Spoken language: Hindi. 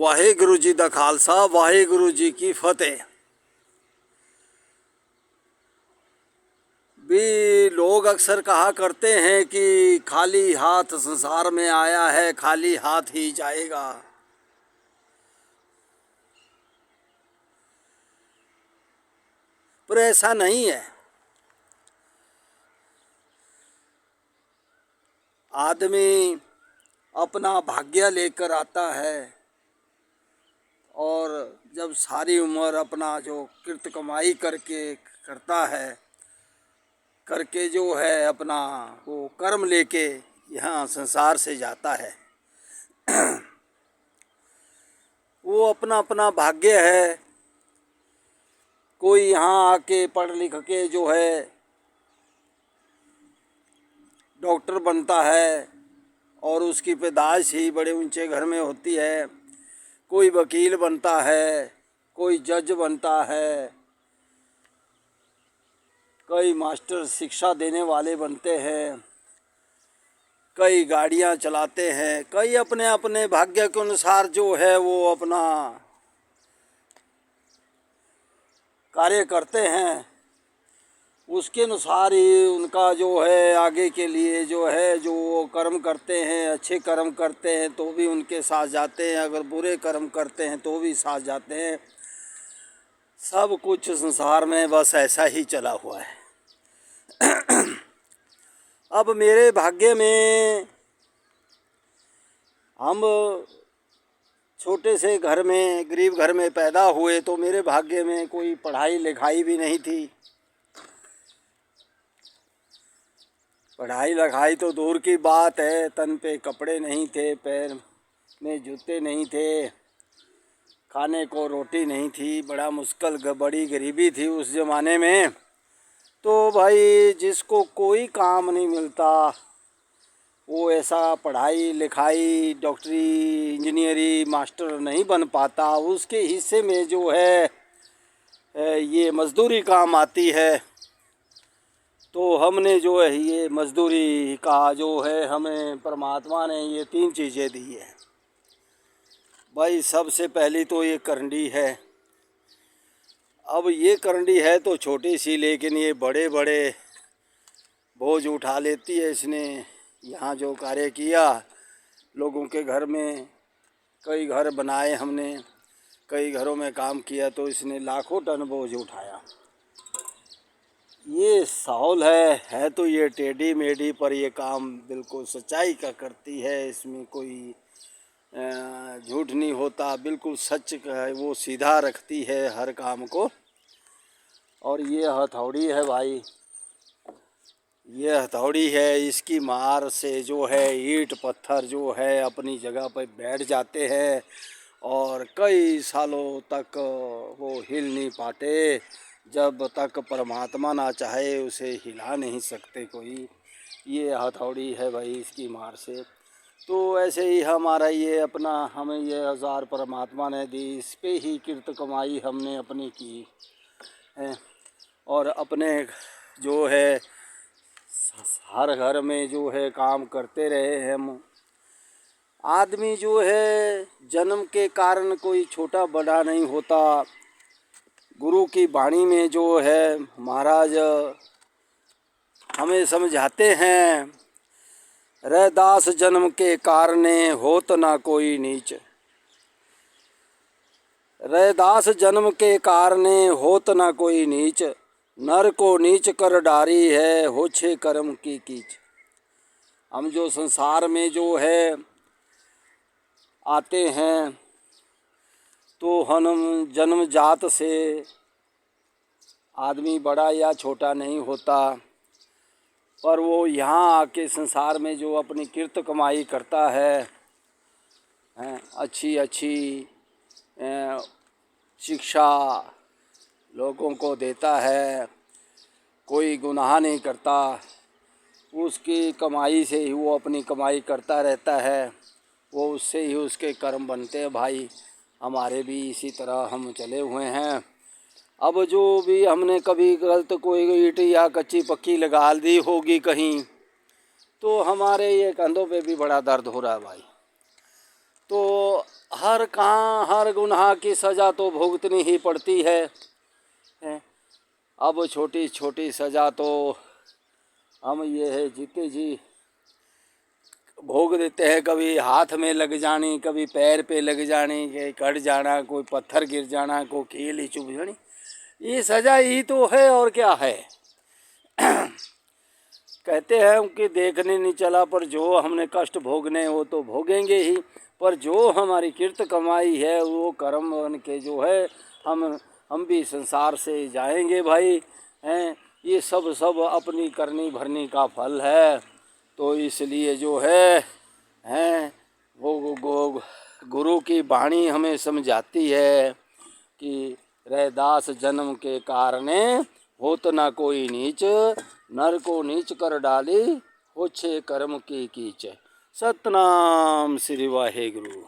वाहेगुरु जी दा खालसा वाहेगुरु जी की फतेह। भी लोग अक्सर कहा करते हैं कि खाली हाथ संसार में आया है, खाली हाथ ही जाएगा। पर ऐसा नहीं है। आदमी अपना भाग्य लेकर आता है और जब सारी उम्र अपना जो कृत कमाई करता है, करके जो है अपना वो कर्म लेके यहाँ संसार से जाता है। वो अपना अपना भाग्य है। कोई यहाँ आके पढ़ लिख के जो है डॉक्टर बनता है और उसकी पैदाइश ही बड़े ऊंचे घर में होती है। कोई वकील बनता है, कोई जज बनता है, कई मास्टर शिक्षा देने वाले बनते हैं, कई गाड़ियाँ चलाते हैं, कई अपने अपने भाग्य के अनुसार जो है वो अपना कार्य करते हैं। उसके अनुसार ही उनका जो है आगे के लिए जो है जो वो कर्म करते हैं, अच्छे कर्म करते हैं तो भी उनके साथ जाते हैं, अगर बुरे कर्म करते हैं तो भी साथ जाते हैं। सब कुछ संसार में बस ऐसा ही चला हुआ है। अब मेरे भाग्य में हम छोटे से घर में, गरीब घर में पैदा हुए तो मेरे भाग्य में कोई पढ़ाई लिखाई भी नहीं थी। पढ़ाई लिखाई तो दूर की बात है, तन पे कपड़े नहीं थे, पैर में जूते नहीं थे, खाने को रोटी नहीं थी, बड़ा मुश्किल बड़ी गरीबी थी उस ज़माने में। तो भाई जिसको कोई काम नहीं मिलता वो ऐसा पढ़ाई लिखाई डॉक्टरी इंजीनियरी मास्टर नहीं बन पाता। उसके हिस्से में जो है ये मज़दूरी काम आती है। तो हमने जो है ये मज़दूरी का जो है हमें परमात्मा ने ये 3 चीज़ें दी है। भाई सबसे पहली तो ये करंडी है। अब ये करंडी है तो छोटी सी, लेकिन ये बड़े बड़े बोझ उठा लेती है। इसने यहाँ जो कार्य किया, लोगों के घर में कई घर बनाए हमने, कई घरों में काम किया, तो इसने लाखों टन बोझ उठाया। ये साउल है तो ये टेढ़ी मेढ़ी, पर ये काम बिल्कुल सच्चाई का करती है। इसमें कोई झूठ नहीं होता, बिल्कुल सच का है, वो सीधा रखती है हर काम को। और ये हथौड़ी है भाई, ये हथौड़ी है, इसकी मार से जो है ईंट पत्थर जो है अपनी जगह पर बैठ जाते हैं और कई सालों तक वो हिल नहीं पाते। जब तक परमात्मा ना चाहे उसे हिला नहीं सकते कोई। ये हथौड़ी है भाई, इसकी मार से। तो ऐसे ही हमारा ये अपना, हमें ये औजार परमात्मा ने दी, इस पे ही कृत कमाई हमने अपनी की है। और अपने जो है हर घर में जो है काम करते रहे हैं हम। आदमी जो है जन्म के कारण कोई छोटा बड़ा नहीं होता। गुरु की वाणी में जो है महाराज हमें समझाते हैं, रैदास जन्म के कारणे होत ना कोई नीच। रैदास जन्म के कारणे होत ना कोई नीच, नर को नीच कर डारी है होछे कर्म की कीच। हम जो संसार में जो है आते हैं तो हम जन्म जात से आदमी बड़ा या छोटा नहीं होता, पर वो यहाँ आके संसार में जो अपनी कृत कमाई करता है, अच्छी अच्छी शिक्षा लोगों को देता है, कोई गुनाह नहीं करता, उसकी कमाई से ही वो अपनी कमाई करता रहता है, वो उससे ही उसके कर्म बनते हैं। भाई हमारे भी इसी तरह हम चले हुए हैं। अब जो भी हमने कभी गलत कोई ईंट या कच्ची पक्की लगा दी होगी कहीं, तो हमारे ये कंधों पे भी बड़ा दर्द हो रहा है भाई। तो हर गुनाह की सज़ा तो भुगतनी ही पड़ती है। अब छोटी छोटी सज़ा तो हम ये है जीते जी भोग देते हैं। कभी हाथ में लग जानी, कभी पैर पे लग जानी, कहीं कट जाना, कोई पत्थर गिर जाना, कोई कील ही चुभ जानी, ये सज़ा ही तो है और क्या है। कहते हैं कि देखने नहीं चला, पर जो हमने कष्ट भोगने वो तो भोगेंगे ही, पर जो हमारी किर्त कमाई है वो कर्म बन के जो है हम भी संसार से जाएंगे भाई। हैं, ये सब अपनी करनी भरनी का फल है। तो इसलिए जो है हैं वो गुरु की वाणी हमें समझाती है कि रैदास जन्म के कारणे होत ना कोई नीच, नर को नीच कर डाली, होछे कर्म की कीच। सतनाम श्री वाहे गुरु।